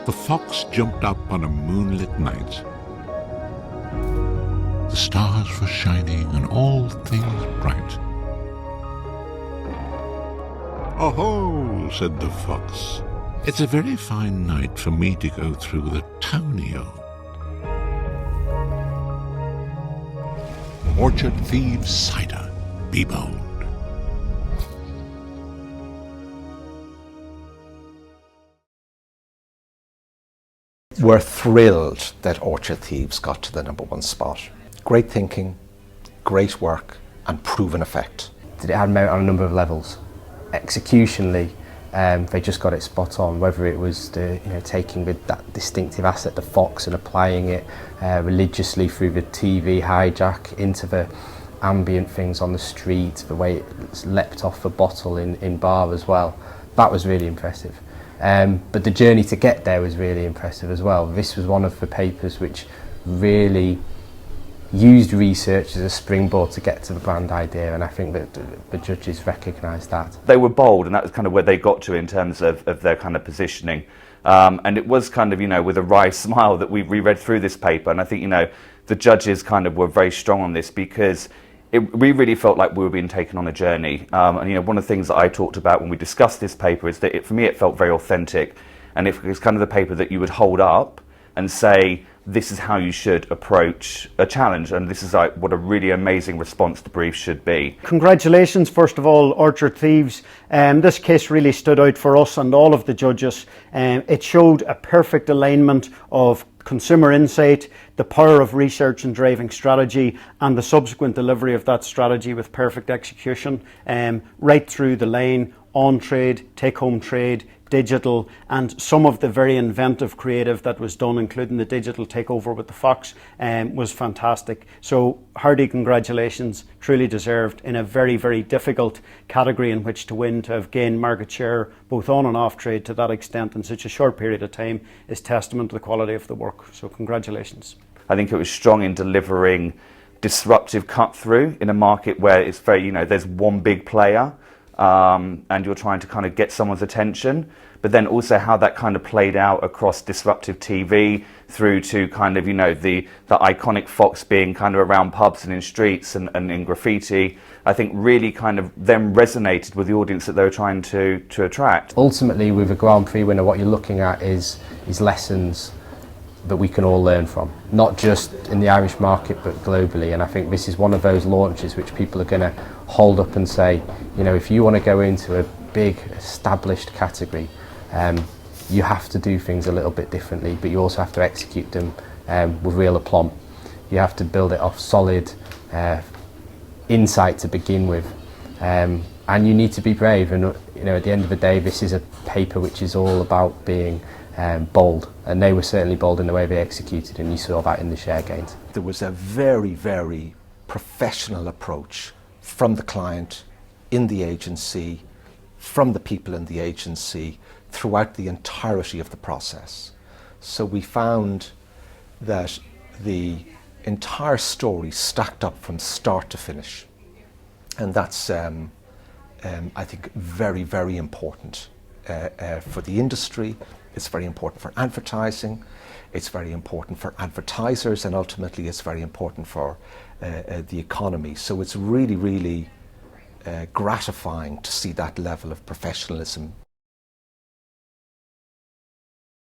The fox jumped up on a moonlit night. The stars were shining and all things bright. "Oh-ho," said the fox, "it's a very fine night for me to go through the townio. Orchard thieves' cider, be bold." We're thrilled that Orchard Thieves got to the #1 spot. Great thinking, great work, and proven effect. It had merit on a number of levels. Executionally, they just got it spot on, whether it was taking with that distinctive asset, the fox, and applying it religiously through the TV hijack into the ambient things on the street, the way it leapt off the bottle in bar as well. That was really impressive. But the journey to get there was really impressive as well. This was one of the papers which really used research as a springboard to get to the brand idea, and I think that the judges recognised that. They were bold, and that was kind of where they got to in terms of their kind of positioning. And it was kind of, with a wry smile that we reread through this paper, and I think, the judges kind of were very strong on this because we really felt like we were being taken on a journey. And one of the things that I talked about when we discussed this paper is that for me it felt very authentic, and it was kind of the paper that you would hold up and say, this is how you should approach a challenge, and this is like what a really amazing response to brief should be. Congratulations, first of all, Orchard Thieves. This case really stood out for us and all of the judges. It showed a perfect alignment of consumer insight, the power of research and driving strategy, and the subsequent delivery of that strategy with perfect execution, right through the line, on trade, take home trade, digital, and some of the very inventive creative that was done, including the digital takeover with the fox, was fantastic. So hearty congratulations, truly deserved in a very, very difficult category in which to win. To have gained market share both on and off trade to that extent in such a short period of time is testament to the quality of the work. So congratulations. I think it was strong in delivering disruptive cut through in a market where it's very, there's one big player. And you're trying to kind of get someone's attention, but then also how that kind of played out across disruptive TV through to kind of, the iconic fox being kind of around pubs and in streets and in graffiti, I think really kind of then resonated with the audience that they were trying to attract. Ultimately, with a Grand Prix winner, what you're looking at is lessons that we can all learn from, not just in the Irish market but globally. And I think this is one of those launches which people are going to hold up and say, if you want to go into a big established category, you have to do things a little bit differently, but you also have to execute them with real aplomb. You have to build it off solid insight to begin with, and you need to be brave. And at the end of the day, this is a paper which is all about being bold, and they were certainly bold in the way they executed, and you saw that in the share gains. There was a very, very professional approach from the client in the agency, from the people in the agency, throughout the entirety of the process. So we found that the entire story stacked up from start to finish, and that's I think very, very important for the industry. It's very important for advertising, it's very important for advertisers, and ultimately it's very important for the economy. So it's really, really gratifying to see that level of professionalism